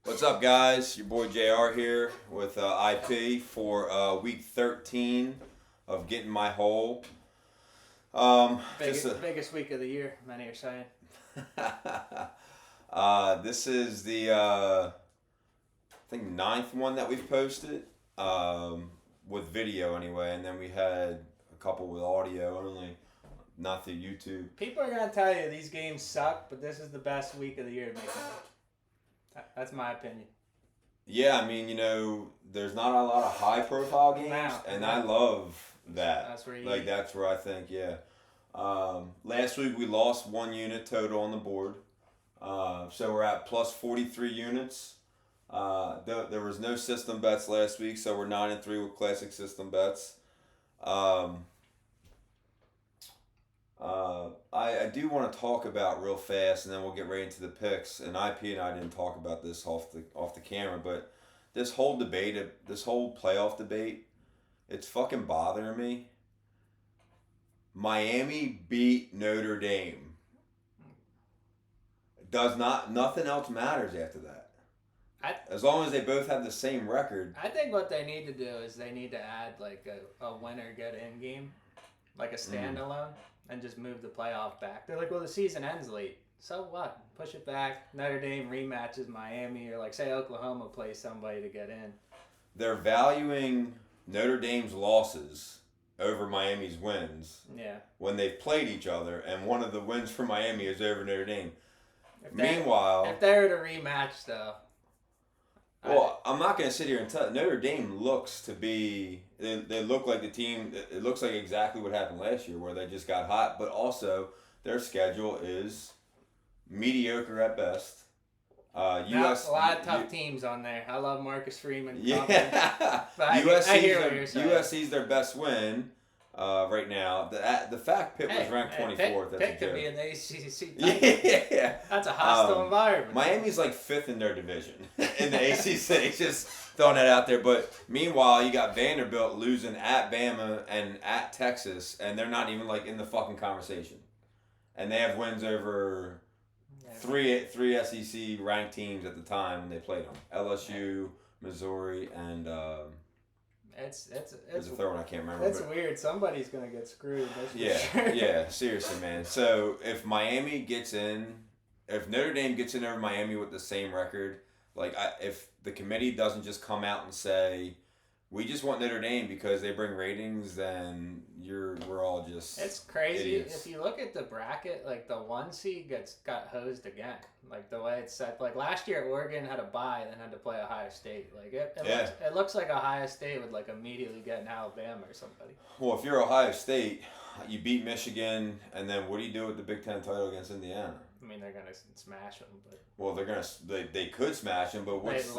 What's up, guys? Your boy JR here with IP for week 13 of Getting My Hole. Biggest week of the year, many are saying. This is the I think ninth one that we've posted with video anyway, and then we had a couple with audio only, not through YouTube. People are gonna tell you these games suck, but this is the best week of the year to make it. That's my opinion. Yeah, I mean, there's not a lot of high-profile games, Now, and I love that. That's where you That's where I think, yeah. Last week we lost 1 unit total on the board, so we're at plus 43 units. There was no system bets last week, so we're 9-3 with classic system bets. I do want to talk about real fast, and then we'll get right into the picks. And IP and I didn't talk about this off the camera, but this whole debate, this whole playoff debate, it's fucking bothering me. Miami beat Notre Dame. Nothing else matters after that. As long as they both have the same record. I think what they need to do is they need to add like a winner get in game, like a standalone, and just move the playoff back. They're like, well, the season ends late. So what? Push it back. Notre Dame rematches Miami, or like say Oklahoma plays somebody to get in. They're valuing Notre Dame's losses over Miami's wins. Yeah. When they've played each other, and one of the wins for Miami is over Notre Dame. If Meanwhile, they're to rematch though. Well, I'm not going to sit here and tell. Notre Dame looks to be. They look like the team. It looks like exactly what happened last year, where they just got hot. But also, their schedule is mediocre at best. A lot of tough teams on there. I love Marcus Freeman. Yeah, I hear what you're saying. USC's their best win right now. The fact Pitt was ranked 24th. Pitt could be in the ACC. Yeah, that's a hostile environment. Miami's like fifth in their division in the ACC. Just throwing that out there. But meanwhile, you got Vanderbilt losing at Bama and at Texas, and they're not even like in the fucking conversation. And they have wins over three SEC ranked teams at the time when they played them: LSU, Missouri, and it's there's a third one I can't remember. It's weird. Somebody's gonna get screwed. Yeah, seriously, man. So if Notre Dame gets in over Miami with the same record, if the committee doesn't just come out and say, we just want Notre Dame because they bring ratings, then we're all just. It's crazy. Idiots. If you look at the bracket, like the 1 seed got hosed again. Like the way it's set. Like last year, Oregon had a bye, then had to play Ohio State. Like it looks like Ohio State would like immediately get in Alabama or somebody. Well, if you're Ohio State, you beat Michigan, and then what do you do with the Big Ten title against Indiana? I mean, they're gonna smash them, but. Well, they could smash them, but what's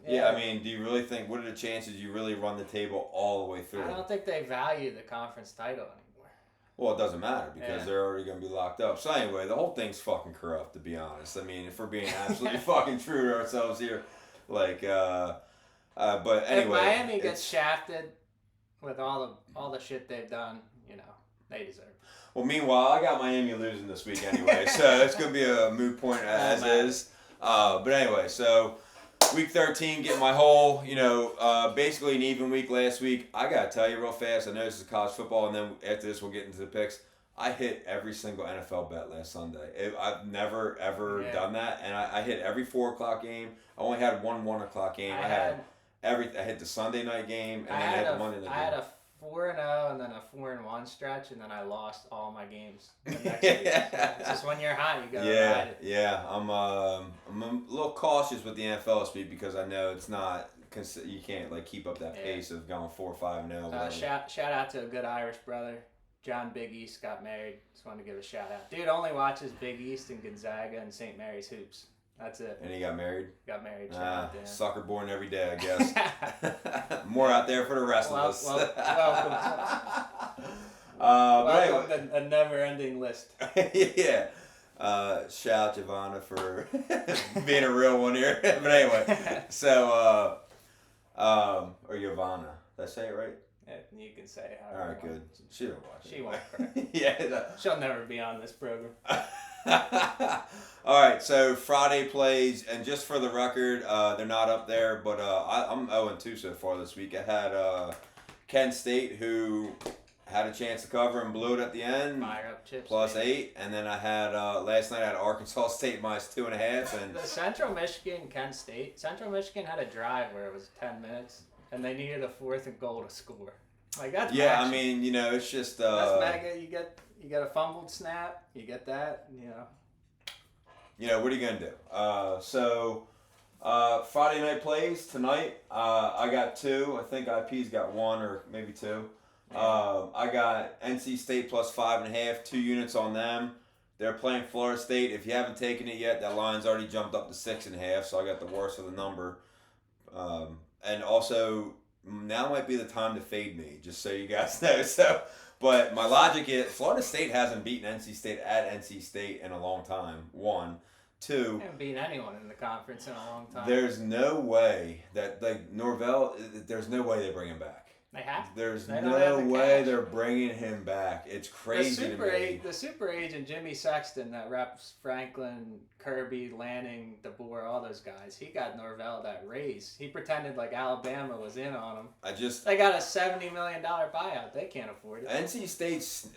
Yeah, I mean, do you really think? What are the chances you really run the table all the way through? I don't think they value the conference title anymore. Well, it doesn't matter because they're already going to be locked up. So anyway, the whole thing's fucking corrupt, to be honest. I mean, if we're being absolutely fucking true to ourselves here, but anyway, if Miami gets shafted with all the shit they've done, they deserve it. Well, meanwhile, I got Miami losing this week anyway, so it's going to be a moot point as is. But anyway, so. Week 13, getting my whole, basically an even week last week. I got to tell you real fast, I know this is college football, and then after this we'll get into the picks. I hit every single NFL bet last Sunday. I've never, ever done that, and I hit every 4 o'clock game. I only had one 1 o'clock game. I hit the Sunday night game, and then I had the Monday night game. I had a 4-0 and then a 4-1 stretch, and then I lost all my games the next week. It's just when you're hot, you gotta ride it. Yeah. I'm a little cautious with the NFL speed because I know it's not. You can't keep up that pace of going 4-5-0. Shout out to a good Irish brother. John Big East got married. Just wanted to give a shout out. Dude only watches Big East and Gonzaga and St. Mary's hoops. That's it. And he got married? Got married. Sucker born every day, I guess. More out there for the rest of us. Welcome to a never-ending list. Yeah. Shout out Giovanna for being a real one here. But anyway, so, or Giovanna. Did I say it right? Yeah, you can say it. All right, good. She don't watch it. She won't cry. Yeah. She'll never be on this program. All right, so Friday plays, and just for the record, they're not up there, but I'm 0-2 so far this week. I had Kent State, who had a chance to cover and blew it at the end, Fire up chips. plus baby. 8, and then I had last night I had Arkansas State minus 2.5, and The Central Michigan, Kent State. Central Michigan had a drive where it was 10 minutes, and they needed a 4th and goal to score. Like that's yeah, action. I mean, it's just That's mega. You get a fumbled snap. You get that. what are you gonna do? Friday night plays tonight. I got 2. I think IP's got 1 or maybe 2. I got NC State plus 5.5, 2 units on them. They're playing Florida State. If you haven't taken it yet, that line's already jumped up to 6.5, so I got the worst of the number. And also, now might be the time to fade me, just so you guys know. So, but my logic is Florida State hasn't beaten NC State at NC State in a long time. 1, 2. They haven't beaten anyone in the conference in a long time. There's no way that Norvell. There's no way they bring him back. They have to. There's They don't no have the way cash. they're bringing him back. It's crazy to me. The super agent Jimmy Sexton that reps Franklin, Kirby, Lanning, DeBoer, all those guys. He got Norvell that raise. He pretended like Alabama was in on him. They got a $70 million buyout. They can't afford it. NC State's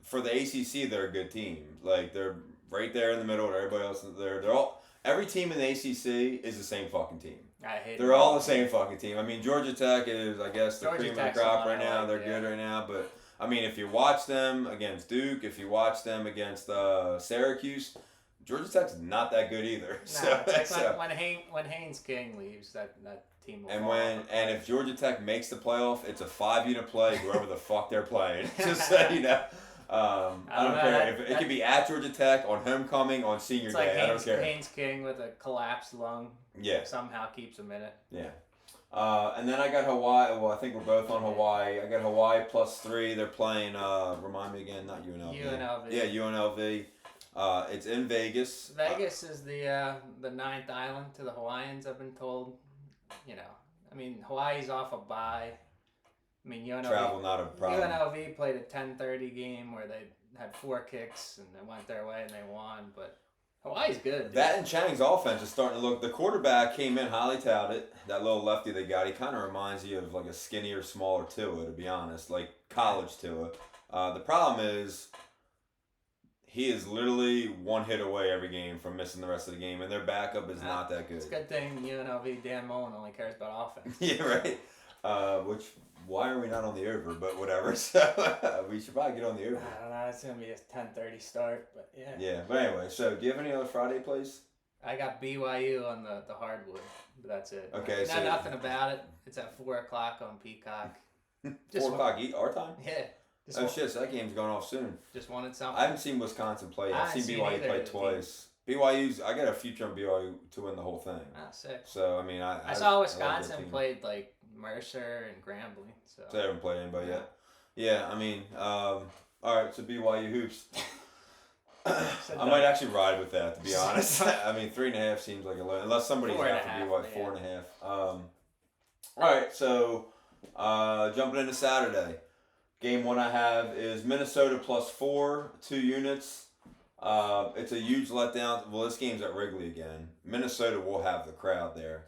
for the ACC. They're a good team. Like they're right there in the middle. Everybody else is there. Every team in the ACC is the same fucking team. I hate They're all the same fucking team. I mean, Georgia Tech is, I guess, the Georgia cream of the Tech's crop the right one I now. like, They're yeah. good right now. But, I mean, if you watch them against Duke, if you watch them against Syracuse, Georgia Tech's not that good either. Nah, it's like when Haynes King leaves, that team will fall off. And if Georgia Tech makes the playoff, it's a 5-unit play, whoever the fuck they're playing. Just so you know. I don't care. It could be at Georgia Tech, on homecoming, on senior It's like day. I don't care. Haynes King with a collapsed lung. Yeah. Somehow keeps him in it. Yeah. And then I got Hawaii. Well, I think we're both on Hawaii. I got Hawaii plus 3. They're playing, remind me again, not UNLV. UNLV. Yeah, UNLV. It's in Vegas. Vegas is the 9th island to the Hawaiians, I've been told. I mean, Hawaii's off a bye. I mean, UNLV, Travel not a problem. UNLV played a 10:30 game where they had 4 kicks and it went their way and they won, but Hawaii's good. Dude. That and Chang's offense is starting to look. The quarterback came in highly touted. That little lefty they got, he kind of reminds you of like a skinnier, smaller Tua, to be honest, like college Tua. The problem is he is literally 1 hit away every game from missing the rest of the game, and their backup is not that good. It's a good thing UNLV Dan Mullen only cares about offense. Yeah, right. Why are we not on the over? But whatever. So we should probably get on the over. I don't know. It's gonna be a 10:30 start, but yeah. Yeah, but anyway. So do you have any other Friday plays? I got BYU on the hardwood, but that's it. Okay, Not nothing about it. It's at 4:00 on Peacock. 4 o'clock our time. Yeah. Oh shit! So that game's going off soon. Just wanted something. I haven't seen Wisconsin play yet. I I've seen haven't seen BYU either play of the twice. BYU's. I got a future on BYU to win the whole thing. Ah, sick. So I mean, I saw love Wisconsin that team. played like Mercer and Grambling. So So they haven't played anybody yet. Yeah, I mean, all right. So BYU hoops. I might actually ride with that, to be honest. I mean, 3.5 seems like a lot, unless somebody's 4.5, after BYU yeah. 4.5. All right, so jumping into Saturday, game 1 I have is Minnesota plus 4, 2 units. It's a huge letdown. Well, this game's at Wrigley again. Minnesota will have the crowd there.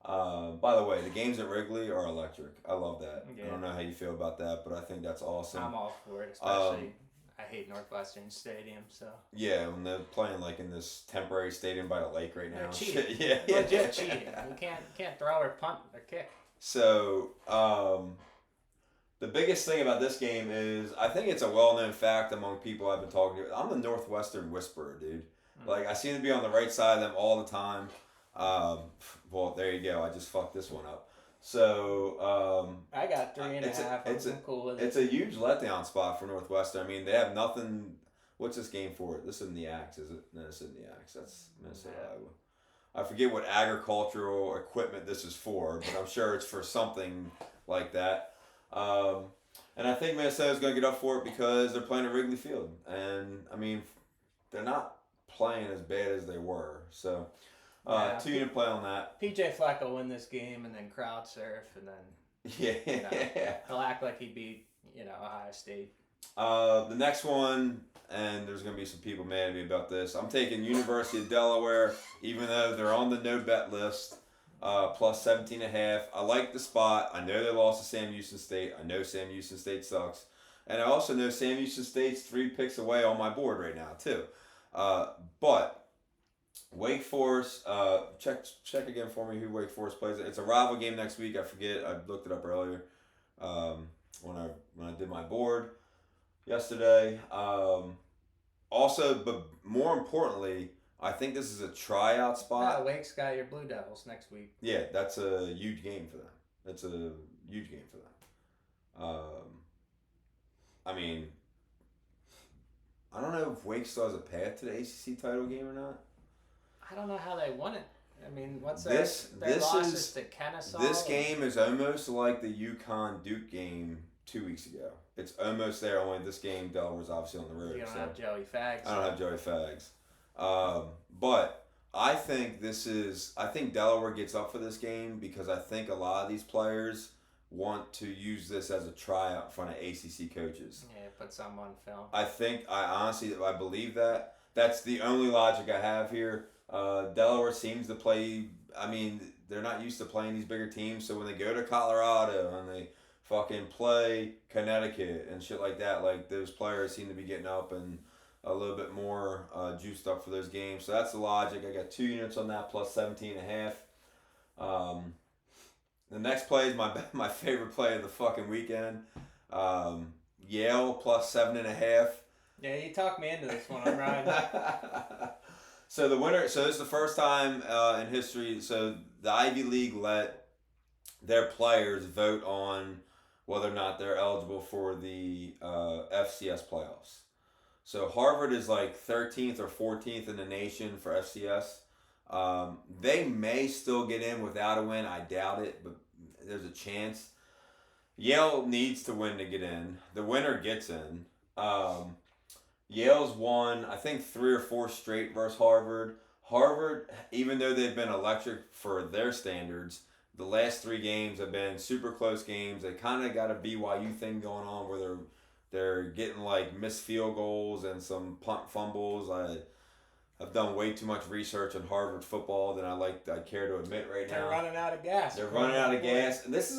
By the way, the games at Wrigley are electric. I love that. Yeah. I don't know how you feel about that, but I think that's awesome. I'm all for it, especially. I hate Northwestern Stadium, so. Yeah, when they're playing like in this temporary stadium by the lake right now. They're cheating. Yeah, Legit cheating. You can't throw or punt or kick. So, the biggest thing about this game is I think it's a well-known fact among people I've been talking to. I'm the Northwestern whisperer, dude. Like, I seem to be on the right side of them all the time. Well, there you go. I just fucked this one up. So, I got 3.5. I'm cool with it. it's a huge letdown spot for Northwestern. I mean, they have nothing. What's this game for? This isn't the Axe, is it? No, this isn't the Axe. That's Minnesota, Iowa. I forget what agricultural equipment this is for, but I'm sure it's for something like that. And I think Minnesota's going to get up for it because they're playing at Wrigley Field. And, I mean, they're not playing as bad as they were. So, 2-unit play on that. PJ Fleck will win this game and then crowd surf and then Yeah. he'll act like he beat Ohio State. The next one, and there's going to be some people mad at me about this. I'm taking University of Delaware, even though they're on the no bet list, plus 17.5. I like the spot. I know they lost to Sam Houston State. I know Sam Houston State sucks. And I also know Sam Houston State's 3 picks away on my board right now, too. But Wake Forest, check again for me who Wake Forest plays. It's a rival game next week. I forget. I looked it up earlier when I did my board yesterday. Also, but more importantly, I think this is a tryout spot. Yeah, Wake's got your Blue Devils next week. Yeah, that's a huge game for them. That's a huge game for them. I mean, I don't know if Wake still has a path to the ACC title game or not. I don't know how they won it. I mean, what's this? their This losses is to Kennesaw? this game is almost like the UConn Duke game 2 weeks ago. It's almost there. Only this game, Delaware's obviously on the road. You don't so. have Joey Fags. I don't have Joey Fags. But I think I think Delaware gets up for this game because I think a lot of these players want to use this as a tryout in front of ACC coaches. Yeah, put some on film. I believe that. That's the only logic I have here. Delaware seems to play, I mean, they're not used to playing these bigger teams, so when they go to Colorado and they fucking play Connecticut and shit like that, like those players seem to be getting up and a little bit more juiced up for those games. So that's the logic. I got 2 units on that plus 17.5. The next play is my favorite play of the fucking weekend. Yale plus 7.5. Yeah, you talked me into this one. I'm riding. So the winner. So this is the first time in history. So the Ivy League let their players vote on whether or not they're eligible for the FCS playoffs. So Harvard is like 13th or 14th in the nation for FCS. They may still get in without a win. I doubt it, but there's a chance. Yale needs to win to get in. The winner gets in. Yale's won, I think, 3 or 4 straight versus Harvard. Harvard, even though they've been electric for their standards, the last 3 games have been super close games. They kind of got a BYU thing going on where they're getting like missed field goals and some punt fumbles. I've done way too much research on Harvard football than I care to admit right now. They're running out of gas. They're running out of gas. And this is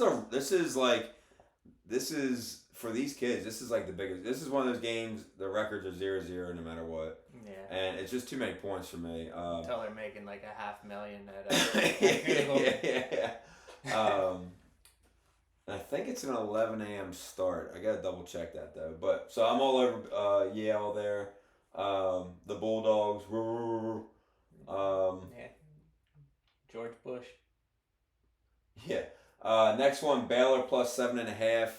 for these kids. This is like the biggest. This is one of those games. The records are 0-0 no matter what. Yeah. And it's just too many points for me. Until they're making like $500,000 at Google. Yeah. I think it's an 11 a.m. start. I gotta double check that though. But so I'm all over Yale there. The Bulldogs. Yeah. George Bush. Yeah. Next one, Baylor plus 7.5.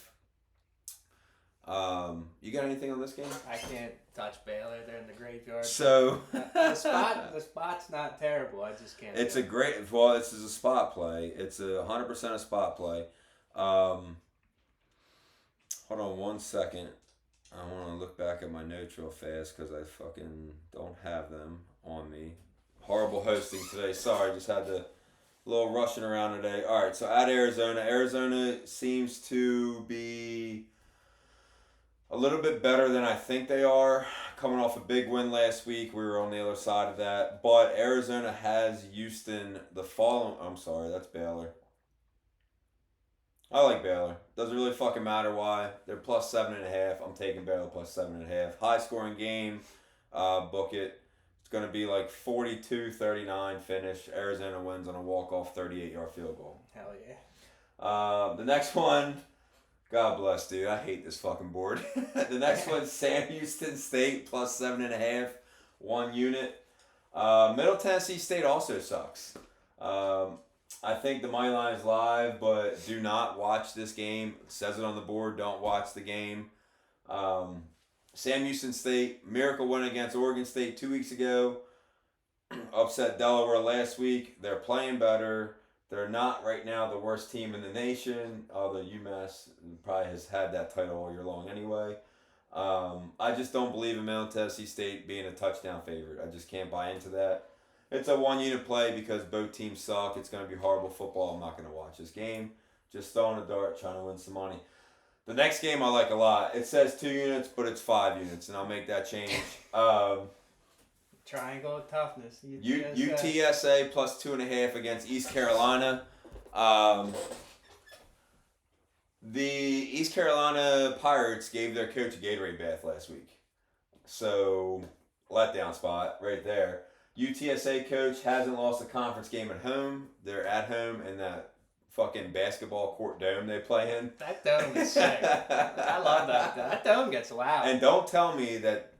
You got anything on this game? I can't touch Baylor. They're in the graveyard. So the spot's not terrible. I just can't. It's a great. Well, this is a spot play. It's 100% a spot play. Hold on one second. I want to look back at my notes real fast because I fucking don't have them on me. Horrible hosting today. Sorry, just had to. A little rushing around today. All right, so at Arizona. Arizona seems to be a little bit better than I think they are. Coming off a big win last week. We were on the other side of that. But Arizona has Houston the following. I'm sorry, that's Baylor. I like Baylor. Doesn't really fucking matter why. They're plus 7.5. I'm taking Baylor plus 7.5. High scoring game. Book it. It's going to be like 42-39 finish. Arizona wins on a walk-off 38-yard field goal. Hell yeah. The next one, God bless, dude. I hate this fucking board. The next one's Sam Houston State plus 7.5, 1 unit. Middle Tennessee State also sucks. I think the money line is live, but do not watch this game. It says it on the board. Don't watch the game. Sam Houston State, miracle win against Oregon State 2 weeks ago. Upset Delaware last week. They're playing better. They're not right now the worst team in the nation, although UMass probably has had that title all year long anyway. I just don't believe in Middle Tennessee State being a touchdown favorite. I just can't buy into that. It's a 1 unit play because both teams suck. It's going to be horrible football. I'm not going to watch this game. Just throwing a dart, trying to win some money. The next game I like a lot. It says 2 units, but it's 5 units, and I'll make that change. Triangle of toughness. UTSA plus 2.5 against East Carolina. The East Carolina Pirates gave their coach a Gatorade bath last week. So, letdown spot right there. UTSA coach hasn't lost a conference game at home. They're at home in that fucking basketball court dome they play in. That dome is sick. I love that. That dome gets loud. And don't tell me that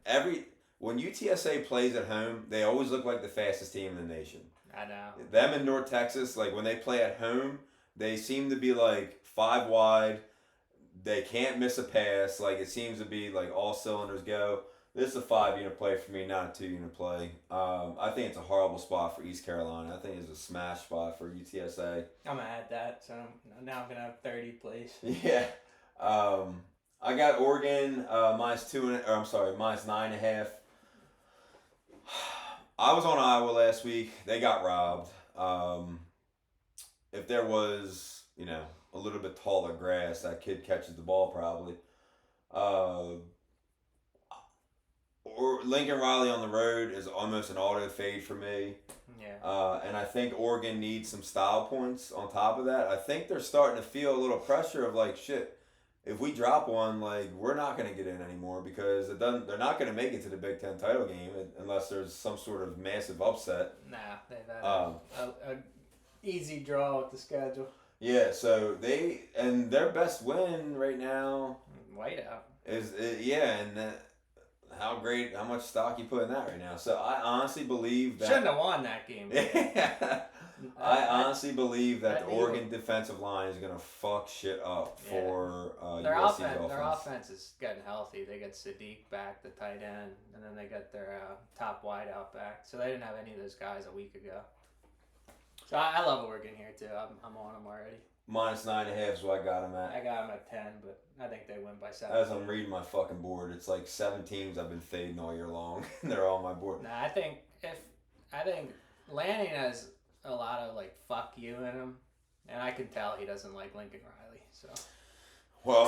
when UTSA plays at home, they always look like the fastest team in the nation. I know. Them in North Texas, like when they play at home, they seem to be like 5 wide. They can't miss a pass. Like it seems to be like all cylinders go. This is a 5-unit play for me, not a 2-unit play. I think it's a horrible spot for East Carolina. I think it's a smash spot for UTSA. I'm going to add that. So now I'm going to have 30 plays. Yeah. I got Oregon minus 9.5. I was on Iowa last week. They got robbed. If there was, a little bit taller grass, that kid catches the ball probably. Or Lincoln Riley on the road is almost an auto fade for me. Yeah. And I think Oregon needs some style points on top of that. I think they're starting to feel a little pressure of like, shit, if we drop one, like, we're not going to get in anymore because they're not going to make it to the Big Ten title game unless there's some sort of massive upset. Nah, they've had a easy draw with the schedule. Yeah, so their best win right now Whiteout is how much stock you put in that right now. So I honestly believe that shouldn't have won that game. I honestly believe that the Oregon defensive line is gonna fuck shit up for their USC's offense. offense. Their offense is getting healthy. They got Sadiq back, the tight end, and then they got their top wideout back. So they didn't have any of those guys a week ago. So I love Oregon here too. I'm on them already. Minus 9.5 is what I got them at. I got them at 10, but I think they win by 7. As I'm reading my fucking board, it's like 7 teams I've been fading all year long. They're all on my board. Nah, I think Lanning has a lot of like fuck you in him, and I can tell he doesn't like Lincoln Riley. So,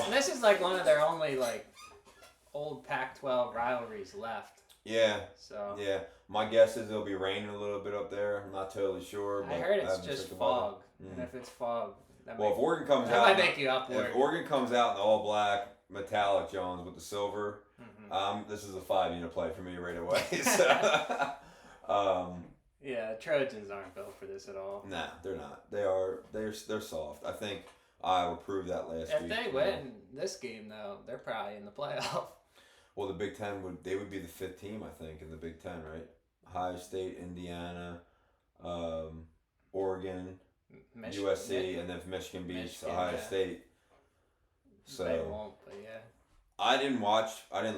and this is like one of their only like old Pac-12 rivalries left. Yeah. So yeah, my guess is it'll be raining a little bit up there. I'm not totally sure. I heard it's just fog, and if it's fog, if Oregon comes that out, might make you upward. If Oregon comes out in the all black metallic Jones with the silver, this is a 5-unit play for me right away. So, yeah, Trojans aren't built for this at all. Nah, they're not. They're soft. I think Iowa proved that last week. If they win this game, though, they're probably in the playoff. Well, the Big Ten would be the 5th team, I think, in the Big Ten, right? Ohio State, Indiana, Oregon, USC, and then if Michigan beats Ohio State. So they won't, but yeah. I didn't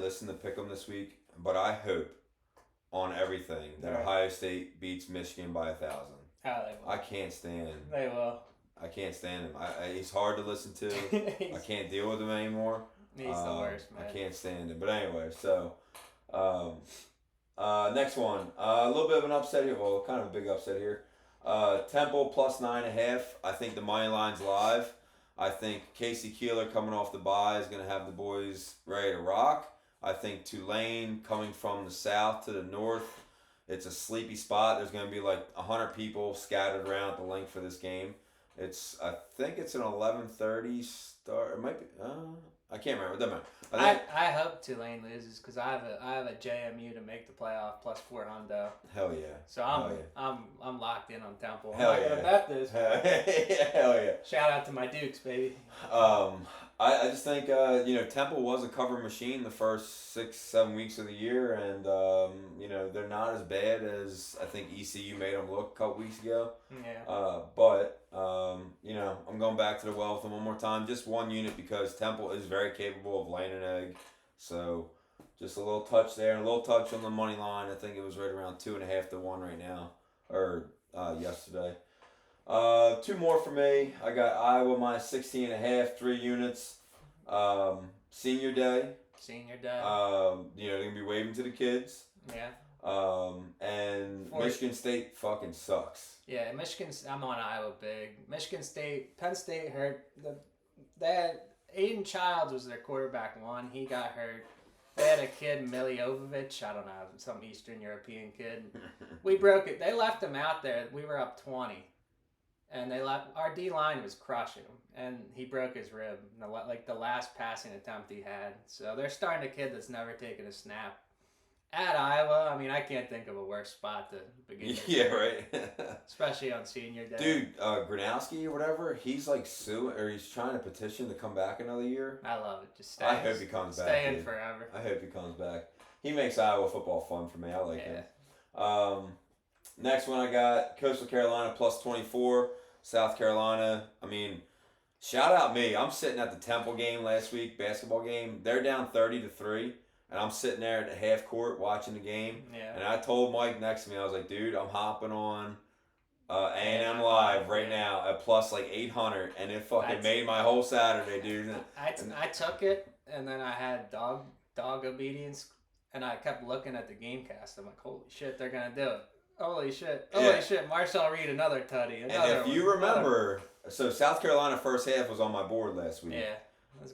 listen to Pick'em this week, but I hope on everything that Ohio State beats Michigan by 1,000. Oh, they will. I can't stand. They will. I can't stand him. He's hard to listen to. I can't deal with him anymore. He's the worst, man. I can't stand him. But anyway, so next one. A little bit of an upset here. Well, kind of a big upset here. Temple plus 9.5. I think the money line's live. I think Casey Keeler coming off the bye is going to have the boys ready to rock. I think Tulane coming from the south to the north. It's a sleepy spot. There's going to be like 100 people scattered around the link for this game. I think it's an 11:30 start. It might be. I can't remember. It doesn't matter. I hope Tulane loses because I have a JMU to make the playoff plus 4 hundo. Hell yeah. So I'm locked in on Temple. Hell I'm not gonna bet this. Hell yeah. Shout out to my Dukes, baby. I just think Temple was a cover machine the first 6-7 weeks of the year, and they're not as bad as I think ECU made them look a couple weeks ago. Yeah. But I'm going back to the well with them one more time, just 1 unit because Temple is very capable of laying an egg. So just a little touch there, and a little touch on the money line. I think it was right around 2.5 to 1 right now, or yesterday. 2 more for me. I got Iowa minus 16.5, 3 units. Senior day. Senior day. They're gonna be waving to the kids. Yeah. And Michigan State fucking sucks. Yeah, I'm on Iowa big. Michigan State, Penn State hurt. Aiden Childs was their quarterback one. He got hurt. They had a kid, Miljovic. I don't know, some Eastern European kid. We broke it. They left him out there. We were up 20. And they left. Our D-line was crushing him. And he broke his rib. The last passing attempt he had. So they're starting a kid that's never taken a snap. At Iowa, I mean, I can't think of a worse spot to begin. Yeah, right. Especially on senior day. Dude, Gronowski or whatever, he's like suing, or he's trying to petition to come back another year. I love it. Just stay. I hope he comes back. Stay in dude. forever. I hope he comes back. He makes Iowa football fun for me. I like him. Next one I got Coastal Carolina plus 24. South Carolina. I mean, shout out me. I'm sitting at the Temple game last week, basketball game. They're down 30-3. And I'm sitting there at the half court watching the game. Yeah. And I told Mike next to me, I was like, dude, I'm hopping on A&M Live right now at plus like 800. And it fucking made my whole Saturday, dude. I took it, and then I had dog obedience, and I kept looking at the game cast. I'm like, holy shit, they're going to do it. Holy shit. Marshall Reed, another tutty. And if you remember, so South Carolina first half was on my board last week. Yeah.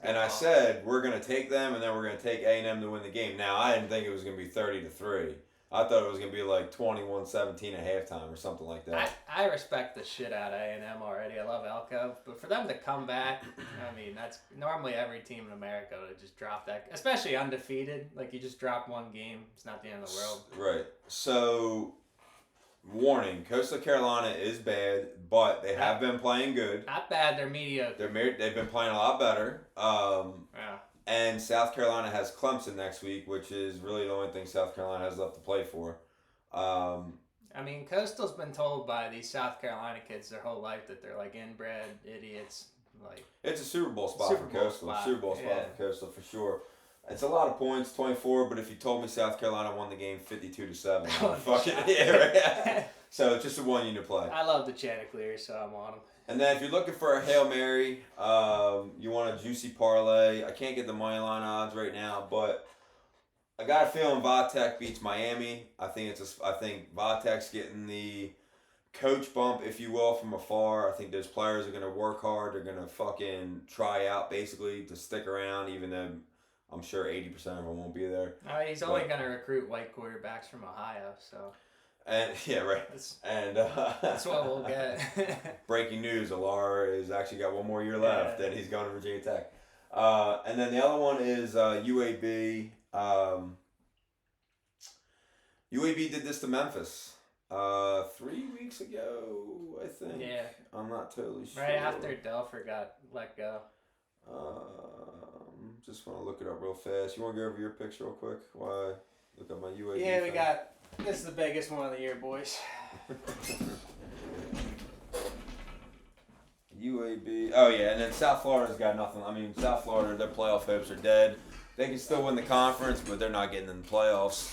And I said, we're going to take them, and then we're going to take A&M to win the game. Now, I didn't think it was going to be 30-3. I thought it was going to be like 21-17 at halftime or something like that. I respect the shit out of A&M already. I love Elko. But for them to come back, I mean, that's normally every team in America would just drop that. Especially undefeated. Like, you just drop one game. It's not the end of the world. Right. So, warning, Coastal Carolina is bad, but they have been playing good. Not bad, they're mediocre. They've been playing a lot better. Yeah. And South Carolina has Clemson next week, which is really the only thing South Carolina has left to play for. I mean, Coastal's been told by these South Carolina kids their whole life that they're like inbred idiots. Like, it's a Super Bowl spot for Coastal. Super Bowl spot for Coastal for sure. It's a lot of points, 24. But if you told me South Carolina won the game 52-7, fucking yeah, right. So it's just a 1 unit play. I love the Chanticleer, so I'm on them. And then if you're looking for a Hail Mary, you want a juicy parlay. I can't get the money line odds right now, but I got a feeling Vatek beats Miami. I think Vatek's getting the coach bump, if you will, from afar. I think those players are gonna work hard. They're gonna fucking try out basically to stick around, even though I'm sure 80% of them won't be there. He's only gonna recruit white quarterbacks from Ohio, so. And yeah, right. That's what we'll get. Breaking news: Alar has actually got one more year left, and he's going to Virginia Tech. And then the other one is UAB. UAB did this to Memphis 3 weeks ago, I think. Yeah. I'm not totally sure. Right after Delpher got let go. Just want to look it up real fast. You want to go over your picks real quick? Why? Look up my UAB. Yeah, we got. This is the biggest one of the year, boys. UAB. Oh, yeah, and then South Florida's got nothing. I mean, South Florida, their playoff hopes are dead. They can still win the conference, but they're not getting in the playoffs.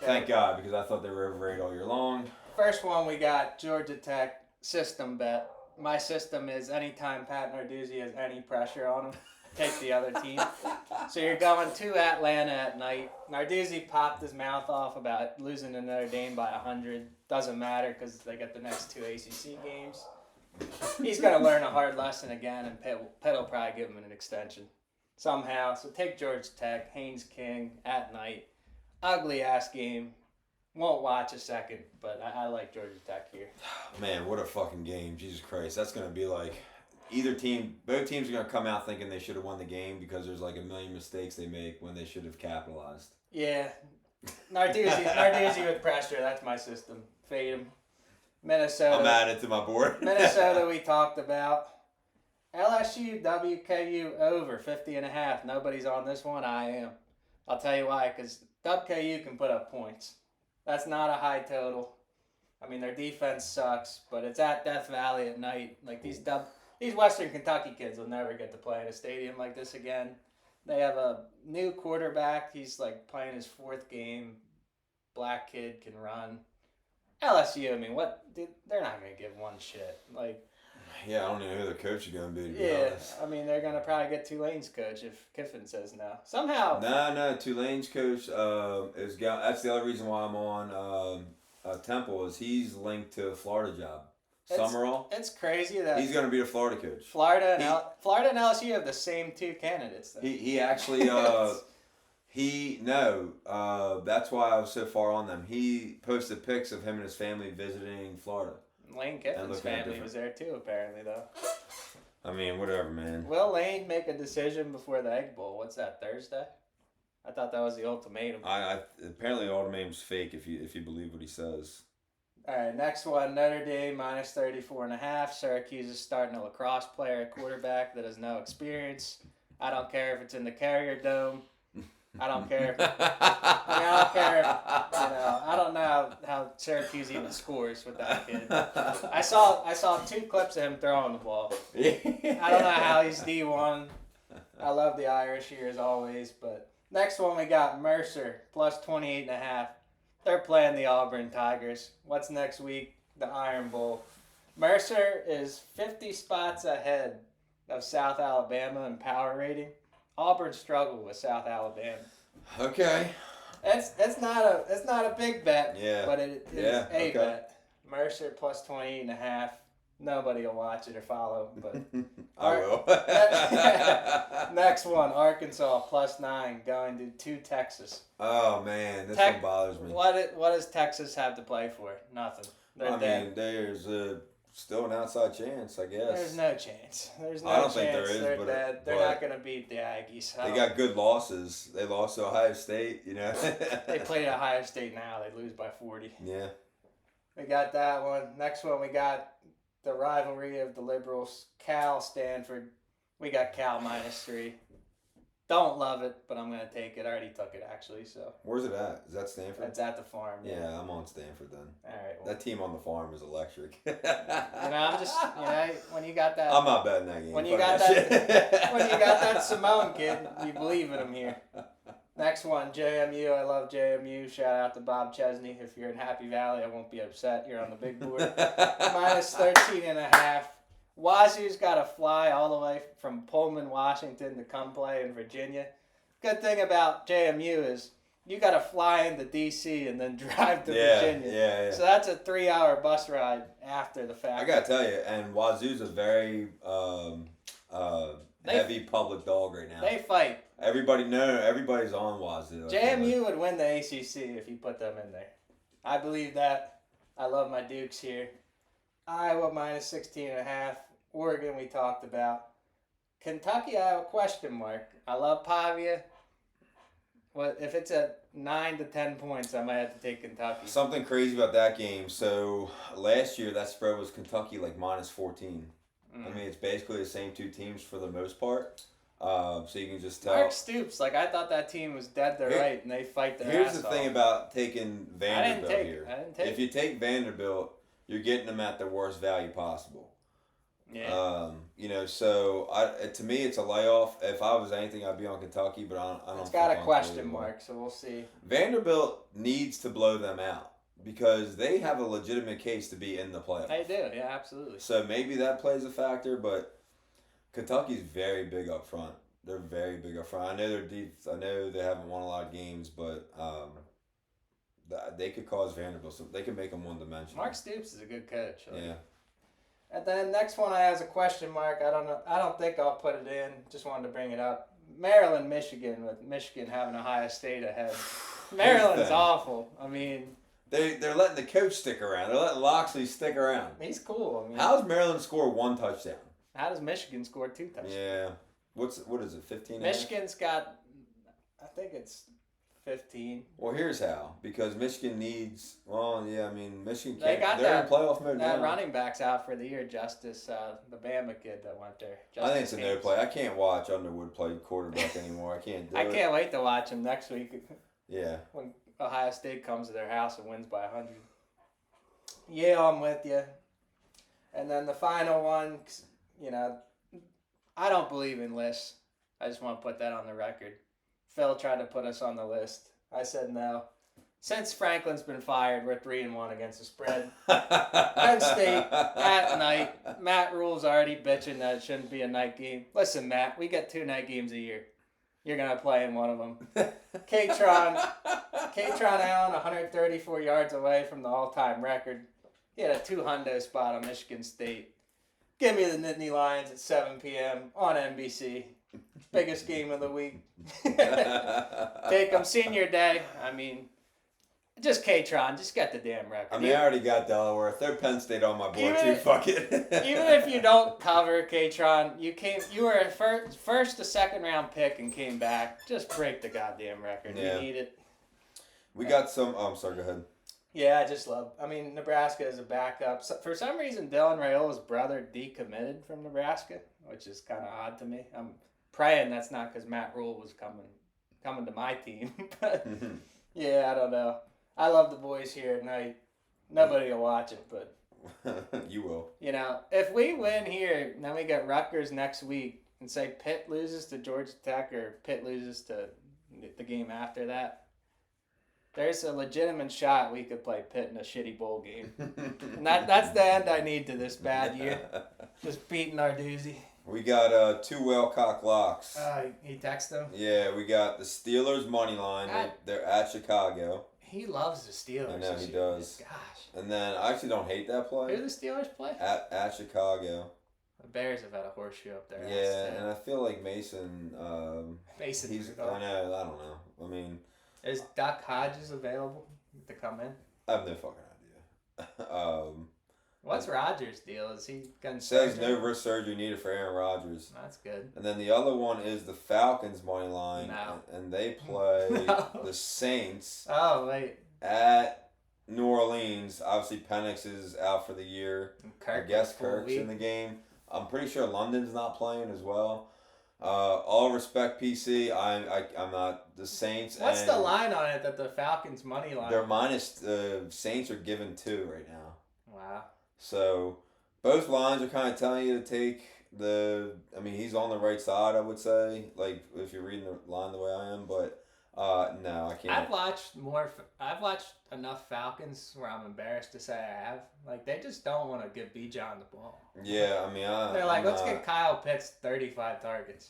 Thank God, because I thought they were overrated all year long. First one, we got Georgia Tech system bet. My system is anytime Pat Narduzzi has any pressure on him, take the other team. So you're going to Atlanta at night. Narduzzi popped his mouth off about losing to Notre Dame by 100. Doesn't matter because they got the next 2 ACC games. He's going to learn a hard lesson again, and Pitt will probably give him an extension somehow. So take Georgia Tech, Haynes King at night. Ugly-ass game. Won't watch a second, but I like Georgia Tech here. Man, what a fucking game. Jesus Christ. That's going to be like... both teams are going to come out thinking they should have won the game because there's like a million mistakes they make when they should have capitalized. Yeah. Narduzzi with pressure. That's my system. Fade him. Minnesota. I'm adding to my board. Minnesota we talked about. LSU, WKU over 50.5. Nobody's on this one. I am. I'll tell you why. Because WKU can put up points. That's not a high total. I mean, their defense sucks, but it's at Death Valley at night. Like these Western Kentucky kids will never get to play in a stadium like this again. They have a new quarterback. He's like playing his 4th game. Black kid can run. LSU, I mean, what? Dude, they're not going to give one shit. Like, yeah, I don't even know who their coach is going to be. Yeah, I mean, they're going to probably get Tulane's coach if Kiffin says no. Somehow. No, Tulane's coach is. That's the other reason why I'm on Temple is he's linked to a Florida job. Summerall. It's crazy that He's going to be the Florida coach. Florida and LSU have the same two candidates. Though. He actually that's why I was so far on them. He posted pics of him and his family visiting Florida. Lane Kiffin's family was there too, apparently, though. I mean, whatever, man. Will Lane make a decision before the Egg Bowl? What's that, Thursday? I thought that was the ultimatum. I apparently the ultimatum's fake if you believe what he says. All right, next one, Notre Dame minus 34.5. Syracuse is starting a lacrosse player at quarterback that has no experience. I don't care if it's in the Carrier Dome. I don't care. I don't care. I don't know how Syracuse even scores with that kid. I saw 2 clips of him throwing the ball. I don't know how he's D1. I love the Irish here as always. But next one we got Mercer plus 28.5. They're playing the Auburn Tigers. What's next week? The Iron Bowl. Mercer is 50 spots ahead of South Alabama in power rating. Auburn struggled with South Alabama. Okay. It's not a big bet. Yeah. But it is a bet. Mercer plus 28.5. Nobody will watch it or follow, but I will. Next one, Arkansas plus 9 going to Texas. Oh man, this one bothers me. What does Texas have to play for? Nothing. They're dead. There's still an outside chance, I guess. There's no chance. I don't think there is. They're but dead. They're not going to beat the Aggies. They got good losses. They lost to Ohio State. They played Ohio State now. They lose by 40. Yeah. We got that one. Next one, we got the rivalry of the liberals, Cal, Stanford. We got Cal minus 3. Don't love it, but I'm going to take it. I already took it, actually. So. Where's it at? Is that Stanford? It's at the farm. Yeah, I'm on Stanford then. All right. Well, that team on the farm is electric. I'm just, when you got that. I'm not betting that game. When you got that Simone kid, you believe in him here. Next one, JMU. I love JMU. Shout out to Bob Chesney. If you're in Happy Valley, I won't be upset. You're on the big board. Minus 13.5. Wazoo's got to fly all the way from Pullman, Washington to come play in Virginia. Good thing about JMU is you got to fly into D.C. and then drive to Virginia. Yeah. So that's a 3-hour bus ride after the fact. I got to tell you, and Wazoo's a very heavy public dog right now. They fight. Everybody's on Wazoo. JMU would win the ACC if you put them in there. I believe that. I love my Dukes here. Iowa minus 16.5. Oregon we talked about. Kentucky, I have a question mark. I love Pavia. Well, if it's at 9 to 10 points, I might have to take Kentucky. Something crazy about that game. So last year that spread was Kentucky like minus 14. I mean, it's basically the same 2 teams for the most part. So you can just tell. Mark Stoops, I thought that team was dead to right, and they fight their Here's ass the off. thing about taking Vanderbilt here. I didn't take if you take Vanderbilt, you're getting them at the worst value possible. Yeah. So to me, it's a layoff. If I was anything, I'd be on Kentucky, but I don't. It's got a question mark, so we'll see. Vanderbilt needs to blow them out because they have a legitimate case to be in the playoffs. They do, yeah, absolutely. So maybe that plays a factor, but Kentucky's very big up front. They're very big up front. I know they're deep. I know they haven't won a lot of games, but they could cause Vanderbilt. So they can make them one-dimensional. Mark Stoops is a good coach. Yeah. And then next one I have a question mark. I don't know. I don't think I'll put it in. Just wanted to bring it up. Maryland, Michigan, with Michigan having Ohio State ahead. Maryland's awful. I mean, they're letting the coach stick around. They're letting Loxley stick around. He's cool. I mean, how does Maryland score 1 touchdown? How does Michigan score 2 touchdowns? Yeah. What is it? 15. Michigan's got, I think it's 15. Well, here's how. Because Michigan needs. Well, yeah. I mean, Michigan They can't. got They're in playoff mode that now. running back's out for the year. Justice, the Bama kid that went there. I think it's a no play. I can't watch Underwood play quarterback anymore. I can't do it. I can't wait to watch him next week. Yeah. When Ohio State comes to their house and wins by 100. Yeah, I'm with you. And then the final one, I don't believe in lists. I just want to put that on the record. Phil tried to put us on the list. I said no. Since Franklin's been fired, we're 3-1 against the spread. Penn State at night. Matt Rule's already bitching that it shouldn't be a night game. Listen, Matt, we get 2 night games a year. You're going to play in one of them. Katron Allen, 134 yards away from the all-time record. He had a 2-hundo spot on Michigan State. Give me the Nittany Lions at 7 p.m. on NBC. Biggest game of the week. Take them senior day. I mean, just K-Tron. Just get the damn record. I mean, I already got Delaware. Throw Penn State on my board Even too. if- Fuck it. Even if you don't cover K-Tron, you were a first to second round pick and came back. Just break the goddamn record. Yeah. You need it. We got some. Oh, I'm sorry. Go ahead. Yeah, I just love. I mean, Nebraska is a backup. So, for some reason, Dylan Raiola's brother decommitted from Nebraska, which is kind of odd to me. I'm praying that's not because Matt Rule was coming to my team. But yeah, I don't know. I love the boys here at night. Nobody will watch it, but You will. you know, if we win here, then we get Rutgers next week, and say Pitt loses to Georgia Tech or Pitt loses to the game after that. There's a legitimate shot we could play Pitt in a shitty bowl game. And that's the end I need to this bad year. Just beating our doozy. We got two well-cocked locks. He texted him. Yeah, we got the Steelers money line. They're at Chicago. He loves the Steelers. I know this he year. does. Gosh. And then I actually don't hate that Who play. do the Steelers play? At Chicago. The Bears have had a horseshoe up there. Yeah, and I feel like Mason. Mason. He's. I know. I don't know. I mean, Is Duck Hodges available to come in? I have no fucking idea. What's Rogers' deal? Is he going to Says no wrist surgery needed for Aaron Rodgers. That's good. And then the other one is the Falcons money line, No. and they play No. the Saints Oh, wait. at New Orleans. Obviously, Penix is out for the year. Kirk I guess full Kirk's week. in the game. I'm pretty sure London's not playing as well. All respect, PC. I'm not the Saints. What's and the line on it that the Falcons money line? They're minus. Saints are given 2 right now. Wow. So both lines are kind of telling you to take the. I mean, he's on the right side, I would say. Like if you're reading the line the way I am, but no, I can't. I've watched enough Falcons where I'm embarrassed to say I have. Like they just don't want to give Bijan the ball. Yeah, I mean, They're like, I'm let's not- get Kyle Pitts 35 targets.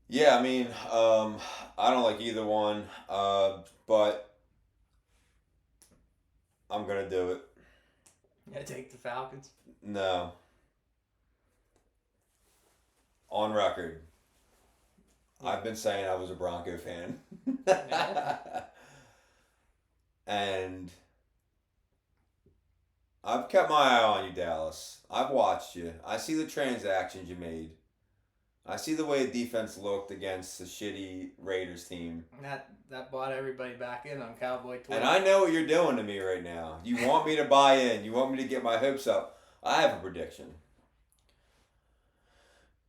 Yeah, I mean, I don't like either one, but I'm gonna do it. Yeah, take the Falcons. No. On record, I've been saying I was a Bronco fan. And I've kept my eye on you, Dallas. I've watched you. I see the transactions you made. I see the way the defense looked against the shitty Raiders team. That brought everybody back in on Cowboy Twitter. And I know what you're doing to me right now. You want me to buy in. You want me to get my hopes up. I have a prediction.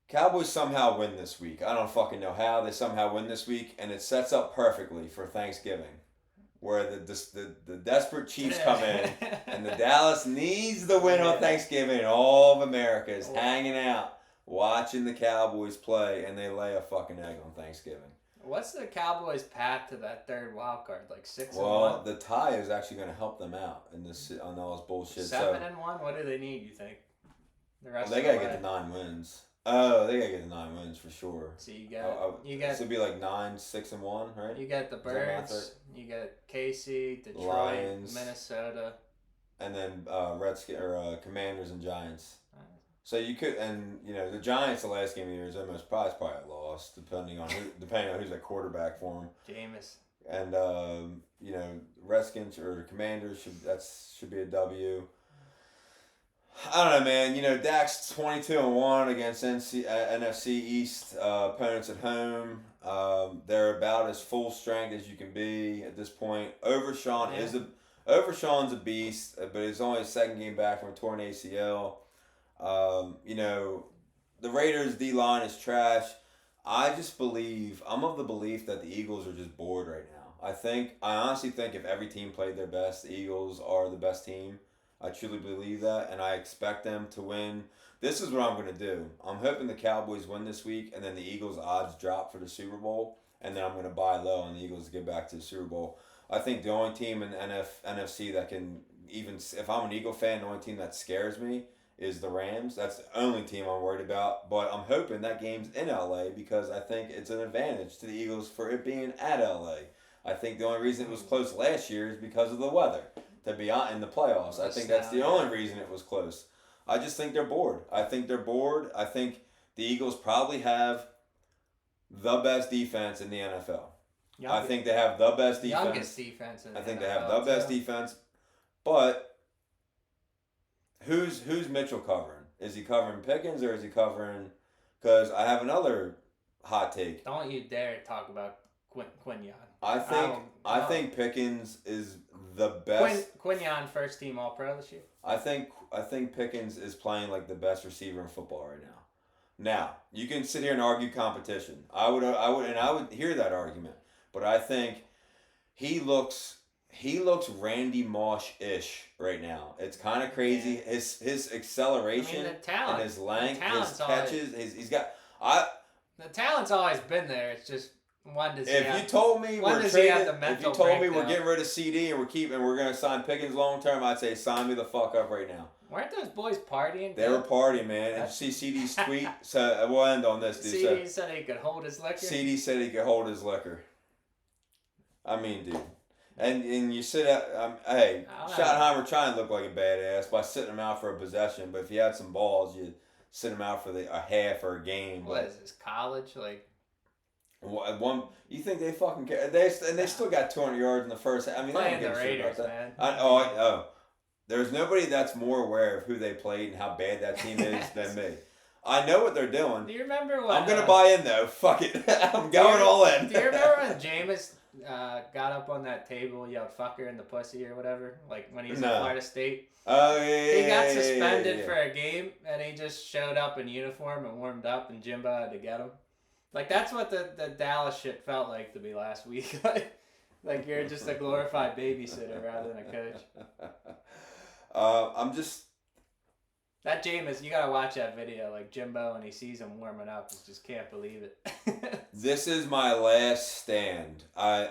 Cowboys somehow win this week. I don't fucking know how. They somehow win this week, and it sets up perfectly for Thanksgiving, where the desperate Chiefs come in, and the Dallas needs the win on Thanksgiving, and all of America is hanging out watching the Cowboys play, and they lay a fucking egg on Thanksgiving. What's the Cowboys' path to that third wild card? Like 6-1? Well, the tie is actually going to help them out in this on all this bullshit. 7-1? What do they need, you think? The rest They of got to the get way? to 9 wins. Oh, they got to get to 9 wins for sure. So you got This would be like 9-6-1, right? you got the Is that math Birds, you got KC, Detroit, Lions. Minnesota. And then Commanders and Giants. So you could, and you know, the Giants the last game of the year is almost probably a loss, depending on who's at quarterback for them. Jameis. And you know, Redskins or Commanders should be a W. I don't know, man. You know, Dak's 22-1 against NFC East opponents at home. They're about as full strength as you can be at this point. Overshawn Overshawn's a beast, but it's only his second game back from a torn ACL. You know, the Raiders' D-line is trash. I'm of the belief that the Eagles are just bored right now. I honestly think if every team played their best, the Eagles are the best team. I truly believe that, and I expect them to win. This is what I'm going to do. I'm hoping the Cowboys win this week, and then the Eagles' odds drop for the Super Bowl, and then I'm going to buy low on the Eagles to get back to the Super Bowl. I think the only team in the NFC that can, even if I'm an Eagle fan, the only team that scares me is the Rams. That's the only team I'm worried about. But I'm hoping that game's in LA because I think it's an advantage to the Eagles for it being at LA. I think the only reason it was close last year is because of the weather. to be on in the playoffs. I think that's the only reason it was close. I just think they're bored. I think the Eagles probably have the best defense in the NFL. I think they have the best defense. Youngest defense in the NFL. I think they have the best defense. But who's Mitchell covering? Is he covering Pickens or is he covering? Because I have another hot take. Don't you dare talk about Quinyon. I think Pickens is the best. Quinyon first team All Pro this year. I think Pickens is playing like the best receiver in football right now. Now you can sit here and argue competition. I would hear that argument, but I think he looks Randy Moss-ish right now. It's kind of crazy. Yeah. His acceleration and his length, his catches. He's got. The talent's always been there. It's just when does if you told me we're getting rid of CD and we're gonna sign Pickens long term, I'd say sign me the fuck up right now. Weren't those boys partying? They were partying, man. And you see CD's tweet? So we'll end on this, dude. CD said he could hold his liquor. CD said he could hold his liquor. I mean, dude. And you sit at hey, Schottenheimer trying to look like a badass by sitting him out for a possession, but if you had some balls, you'd sit him out for a half or a game. What is this, college? Like one, you think they fucking care? They still got 200 yards in the first half. I mean, playing they don't the give a shit Raiders, about that. Man. There's nobody that's more aware of who they played and how bad that team is than me. I know what they're doing. Do you remember when... I'm going to buy in, though. Fuck it. I'm going all in. Do you remember when Jameis got up on that table, yelled fucker in the pussy or whatever? Like when he's in Florida State? Oh, yeah. He got suspended for a game, and he just showed up in uniform and warmed up, and Jimbo had to get him. Like, that's what the Dallas shit felt like to me last week. Like you're just a glorified babysitter rather than a coach. I'm just... That Jameis, you gotta watch that video. Like Jimbo, and he sees him warming up, he just can't believe it. This is my last stand. I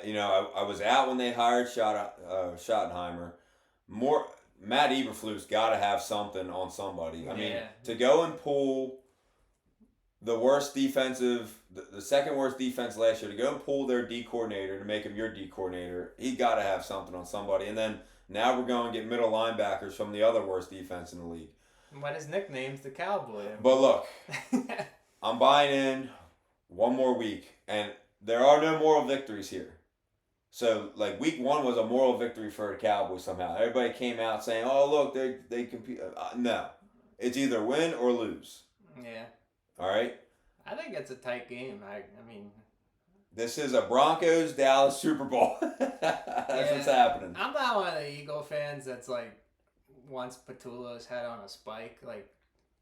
was out when they hired Schottenheimer. Matt Eberflus got to have something on somebody. I mean, to go and pull the worst defensive, the second worst defense last year, to go and pull their D coordinator to make him your D coordinator, he got to have something on somebody. And then now we're going to get middle linebackers from the other worst defense in the league. What his nickname's the Cowboy. But look, I'm buying in one more week, and there are no moral victories here. So, like, week 1 was a moral victory for the Cowboys somehow. Everybody came out saying, oh, look, they compete. No. It's either win or lose. Yeah. All right? I think it's a tight game. I mean... This is a Broncos-Dallas Super Bowl. That's what's happening. I'm not one of the Eagle fans that's like, once Patullo's head on a spike. Like,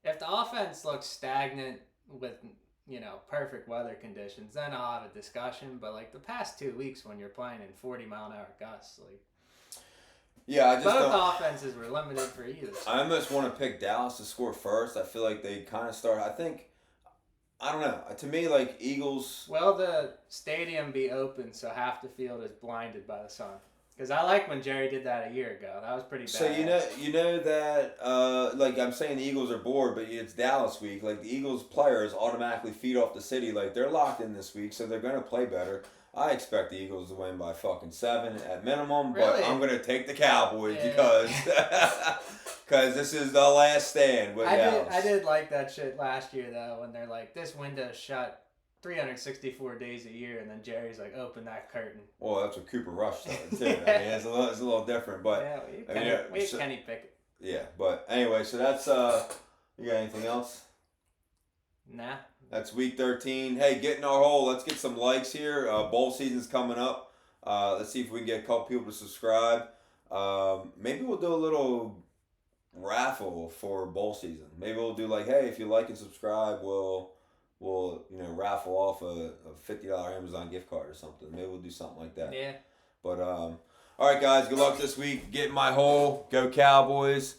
if the offense looks stagnant with, perfect weather conditions, then I'll have a discussion. But, like, the past 2 weeks when you're playing in 40-mile-an-hour gusts, like... Yeah, I just both offenses were limited for either. I almost want to pick Dallas to score first. I feel like they kind of start... I don't know. To me, like, Eagles... Will the stadium be open so half the field is blinded by the sun? Because I like when Jerry did that a year ago. That was pretty bad. So you know that like I'm saying the Eagles are bored, but it's Dallas week. Like the Eagles players automatically feed off the city. Like they're locked in this week, so they're gonna play better. I expect the Eagles to win by fucking 7 at minimum, but I'm gonna take the Cowboys because this is the last stand with Dallas. I did like that shit last year though when they're like this window's shut 364 days a year, and then Jerry's like, open that curtain. Well, that's what Cooper Rush said too. I mean, it's a little different, but we had Kenny Pickett. Yeah, but anyway, so that's you got anything else? Nah. That's week 13. Hey, get in our hole. Let's get some likes here. Bowl season's coming up. Let's see if we can get a couple people to subscribe. Maybe we'll do a little raffle for bowl season. Maybe we'll do like, hey, if you like and subscribe, we'll raffle off a $50 Amazon gift card or something. Maybe we'll do something like that. Yeah. But all right, guys. Good luck this week. Get in my hole. Go Cowboys.